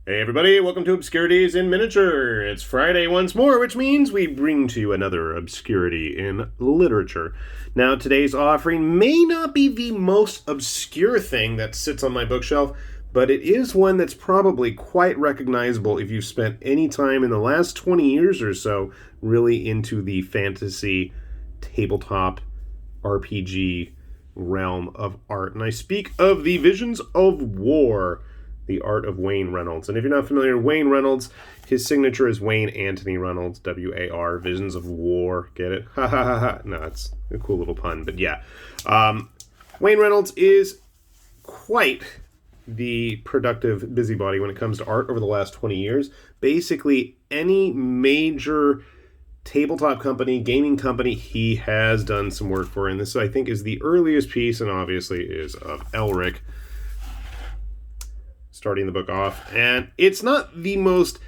Hey everybody, welcome to Obscurities in Miniature. It's Friday once more, which means we bring to you another obscurity in literature. Now, today's offering may not be the most obscure thing that sits on my bookshelf, but it is one that's probably quite recognizable if you've spent any time in the last 20 years or so really into the fantasy tabletop RPG realm of art. And I speak of the Visions of War, the art of Wayne Reynolds. And if you're not familiar with Wayne Reynolds, his signature is Wayne Anthony Reynolds, W-A-R, Visions of War. Get it? Ha ha ha ha. No, it's a cool little pun, but yeah. Wayne Reynolds is quite the productive busybody when it comes to art over the last 20 years. Basically, any major tabletop company, gaming company, he has done some work for. And this, I think, is the earliest piece, and obviously is of Elric, starting the book off. And it's not the most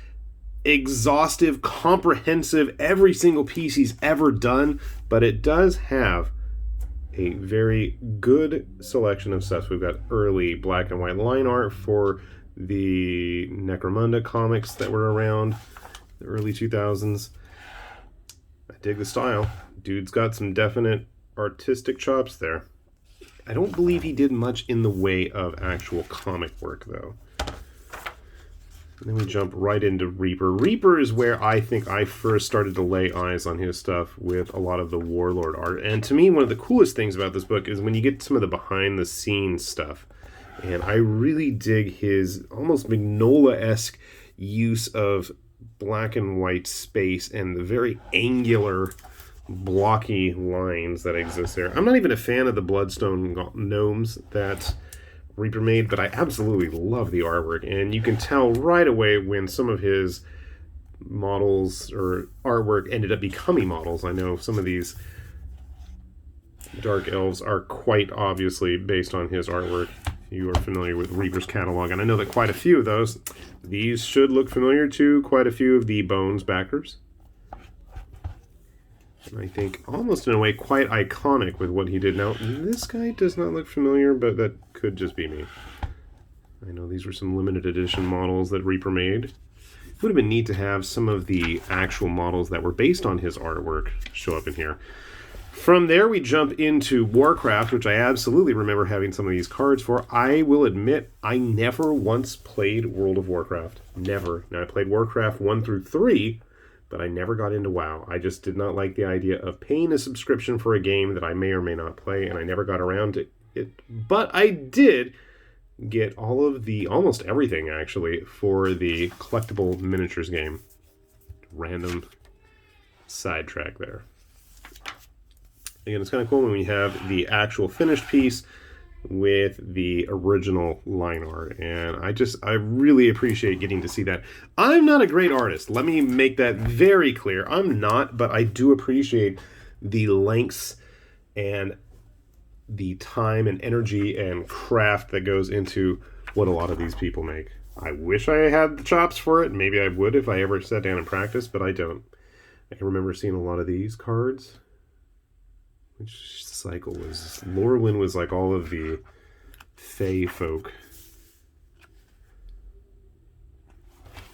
exhaustive, comprehensive, every single piece he's ever done, but it does have a very good selection of stuff. We've got early black and white line art for the Necromunda comics that were around the early 2000s. I dig the style. Dude's got some definite artistic chops there. I don't believe he did much in the way of actual comic work, though. And then we jump right into Reaper. Reaper is where I think I first started to lay eyes on his stuff with a lot of the Warlord art. And to me, one of the coolest things about this book is when you get some of the behind-the-scenes stuff. And I really dig his almost Mignola-esque use of black and white space and the very angular, blocky lines that exist there. I'm not even a fan of the Bloodstone gnomes that Reaper made, but I absolutely love the artwork, and you can tell right away when some of his models or artwork ended up becoming models. I know some of these dark elves are quite obviously based on his artwork. You are familiar with Reaper's catalog, and I know that quite a few of those. These should look familiar to quite a few of the Bones backers. And I think almost in a way quite iconic with what he did. Now, this guy does not look familiar, but that could just be me. I know these were some limited edition models that Reaper made. It would have been neat to have some of the actual models that were based on his artwork show up in here. From there, we jump into Warcraft, which I absolutely remember having some of these cards for. I will admit, I never once played World of Warcraft. Never. Now, I played Warcraft 1 through 3, but I never got into WoW. I just did not like the idea of paying a subscription for a game that I may or may not play, and I never got around to it. But I did get almost everything, actually, for the collectible miniatures game. Random sidetrack there. Again, it's kind of cool when we have the actual finished piece with the original line art, and I really appreciate getting to see that. I'm not a great artist, let me make that very clear. I'm not, but I do appreciate the lengths and the time and energy and craft that goes into what a lot of these people make. I wish I had the chops for it. Maybe I would if I ever sat down and practiced, but I don't. I can remember seeing a lot of these cards. Which cycle was... Lorwyn was like all of the Fey folk.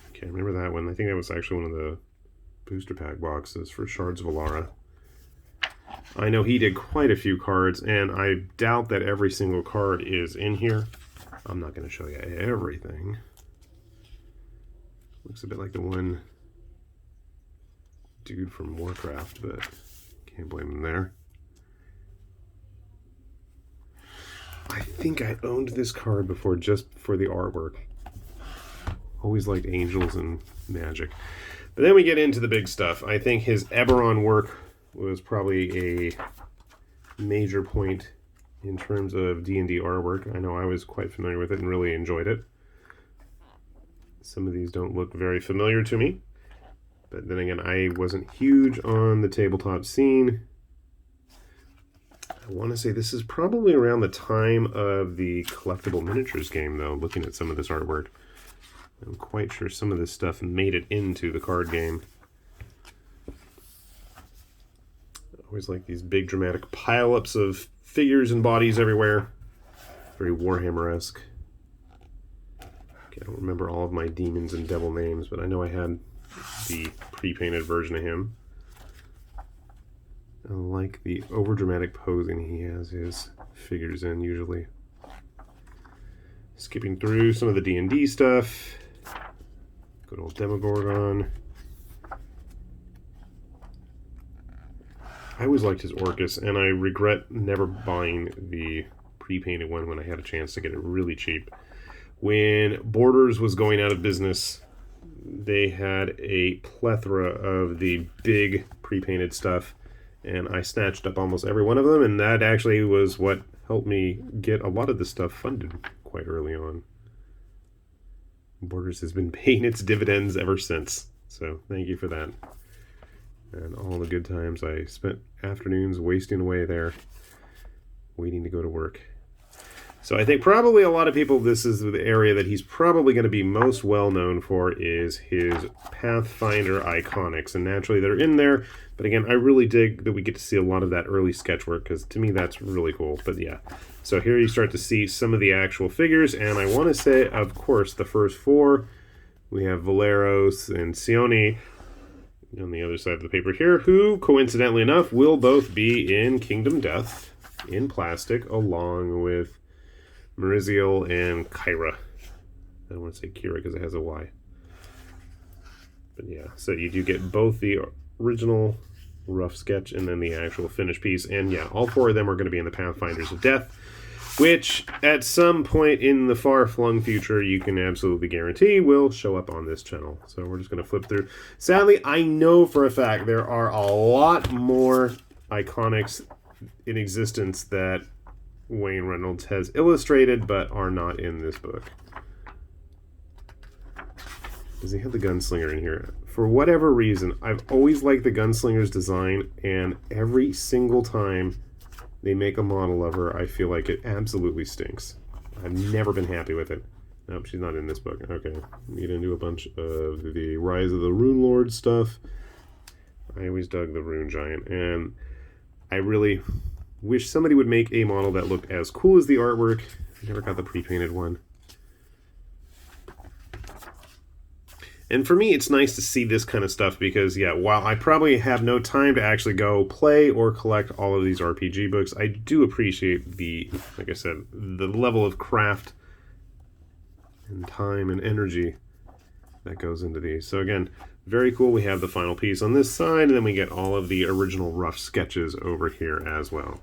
Okay, I remember that one. I think that was actually one of the booster pack boxes for Shards of Alara. I know he did quite a few cards, and I doubt that every single card is in here. I'm not going to show you everything. Looks a bit like the one dude from Warcraft, but can't blame him there. I think I owned this card before just for the artwork. Always liked angels and magic. But then we get into the big stuff. I think his Eberron work was probably a major point in terms of D&D artwork. I know I was quite familiar with it and really enjoyed it. Some of these don't look very familiar to me. But then again, I wasn't huge on the tabletop scene. I want to say this is probably around the time of the collectible miniatures game, though, looking at some of this artwork. I'm quite sure some of this stuff made it into the card game. I always like these big dramatic pile-ups of figures and bodies everywhere. Very Warhammer-esque. Okay, I don't remember all of my demons and devil names, but I know I had the pre-painted version of him. I like the overdramatic posing he has his figures in, usually. Skipping through some of the D&D stuff. Good old Demogorgon. I always liked his Orcus, and I regret never buying the pre-painted one when I had a chance to get it really cheap. When Borders was going out of business, they had a plethora of the big pre-painted stuff, and I snatched up almost every one of them, and that actually was what helped me get a lot of this stuff funded quite early on. Borders has been paying its dividends ever since, so thank you for that. And all the good times I spent afternoons wasting away there, waiting to go to work. So I think probably a lot of people, this is the area that he's probably going to be most well known for, is his Pathfinder iconics. And naturally they're in there, but again, I really dig that we get to see a lot of that early sketch work, because to me that's really cool. But yeah, so here you start to see some of the actual figures, and I want to say, of course, the first four, we have Valeros and Sione on the other side of the paper here, who, coincidentally enough, will both be in Kingdom Death in plastic, along with Mariziel and Kyra. I don't want to say Kira because it has a Y. But yeah, so you do get both the original rough sketch and then the actual finished piece. And yeah, all four of them are going to be in the Pathfinders of Death, which at some point in the far-flung future you can absolutely guarantee will show up on this channel. So we're just going to flip through. Sadly, I know for a fact there are a lot more iconics in existence that Wayne Reynolds has illustrated but are not in this book. Does he have the gunslinger in here? For whatever reason, I've always liked the gunslinger's design, and every single time they make a model of her, I feel like it absolutely stinks. I've never been happy with it. Nope, she's not in this book. Okay, we get into a bunch of the Rise of the Rune Lord stuff. I always dug the Rune Giant, and I really wish somebody would make a model that looked as cool as the artwork. I never got the pre-painted one. And for me, it's nice to see this kind of stuff because, yeah, while I probably have no time to actually go play or collect all of these RPG books, I do appreciate the, like I said, the level of craft and time and energy that goes into these. So again, very cool. We have the final piece on this side, and then we get all of the original rough sketches over here as well.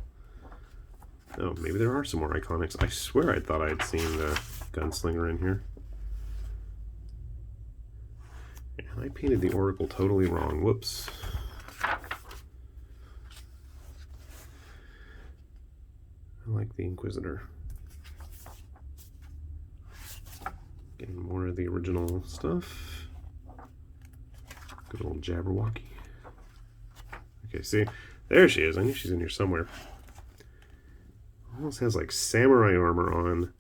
Oh, maybe there are some more iconics. I swear I thought I'd seen the gunslinger in here. And I painted the Oracle totally wrong. Whoops. I like the Inquisitor. Getting more of the original stuff. Good old Jabberwocky. Okay, see? There she is. I knew she's in here somewhere. Almost has like samurai armor on.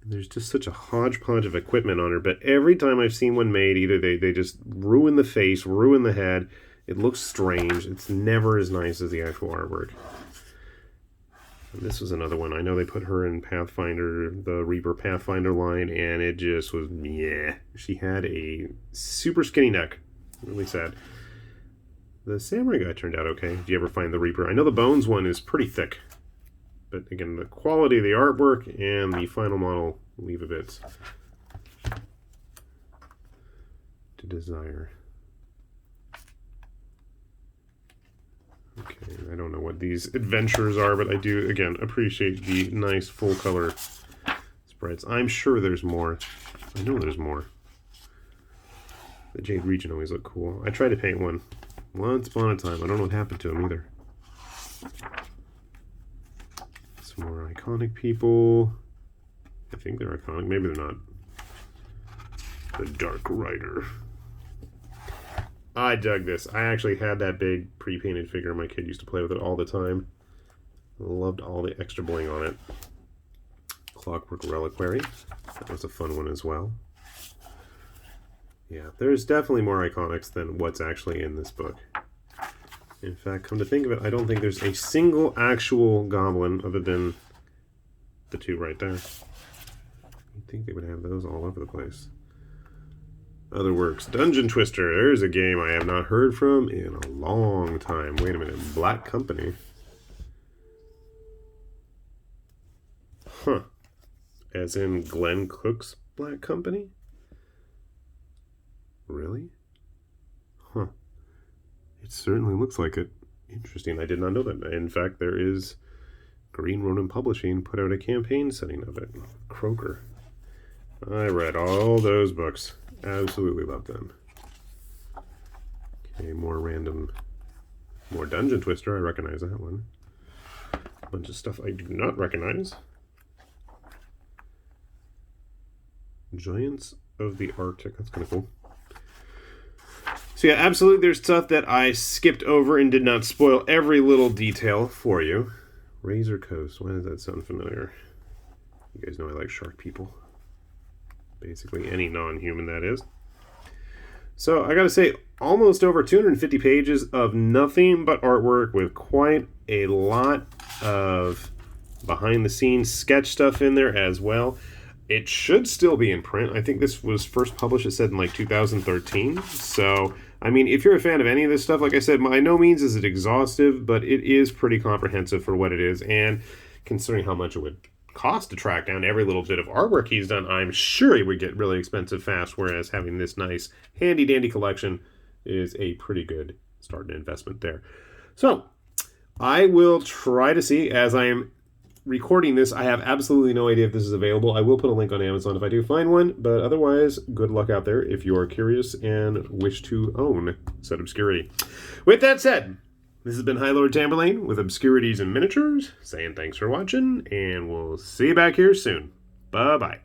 And there's just such a hodgepodge of equipment on her, but every time I've seen one made, either they just ruin the face, ruin the head. It looks strange. It's never as nice as the actual artwork. And this was another one. I know they put her in Pathfinder, the Reaper Pathfinder line, and it just was, yeah. She had a super skinny neck. Really sad. The samurai guy turned out okay. Did you ever find the Reaper? I know the Bones one is pretty thick. But again, the quality of the artwork and the final model leave a bit to desire. Okay, I don't know what these adventures are, but I do, again, appreciate the nice full color spreads. I'm sure there's more. I know there's more. The Jade Region always looked cool. I tried to paint one once upon a time. I don't know what happened to him either. More iconic people. I think they're iconic. Maybe they're not. The Dark Rider. I dug this. I actually had that big pre-painted figure. My kid used to play with it all the time. Loved all the extra bling on it. Clockwork Reliquary. That was a fun one as well. Yeah, there's definitely more iconics than what's actually in this book. In fact, come to think of it, I don't think there's a single actual goblin other than the two right there. You'd think they would have those all over the place. Other works. Dungeon Twister. There's a game I have not heard from in a long time. Wait a minute. Black Company. Huh. As in Glenn Cook's Black Company? Really? Huh. It certainly looks like it. Interesting. I did not know that. In fact, there is Green Ronin Publishing put out a campaign setting of it. Croaker. I read all those books. Absolutely love them. Okay, more Dungeon Twister. I recognize that one. A bunch of stuff I do not recognize. Giants of the Arctic. That's kind of cool. So yeah, absolutely there's stuff that I skipped over and did not spoil every little detail for you. Razor Coast. Why does that sound familiar? You guys know I like shark people. Basically any non-human, that is. So I gotta say, almost over 250 pages of nothing but artwork with quite a lot of behind-the-scenes sketch stuff in there as well. It should still be in print. I think this was first published, it said, in like 2013. So, I mean, if you're a fan of any of this stuff, like I said, by no means is it exhaustive, but it is pretty comprehensive for what it is. And considering how much it would cost to track down every little bit of artwork he's done, I'm sure it would get really expensive fast, whereas having this nice, handy-dandy collection is a pretty good start and investment there. So, I will try to see, as I am recording this, I have absolutely no idea if this is available. I will put a link on Amazon if I do find one, but otherwise, good luck out there if you are curious and wish to own said Obscurity. With that said, this has been High Lord Tamberlane with Obscurities and Miniatures, saying thanks for watching, and we'll see you back here soon. Bye-bye.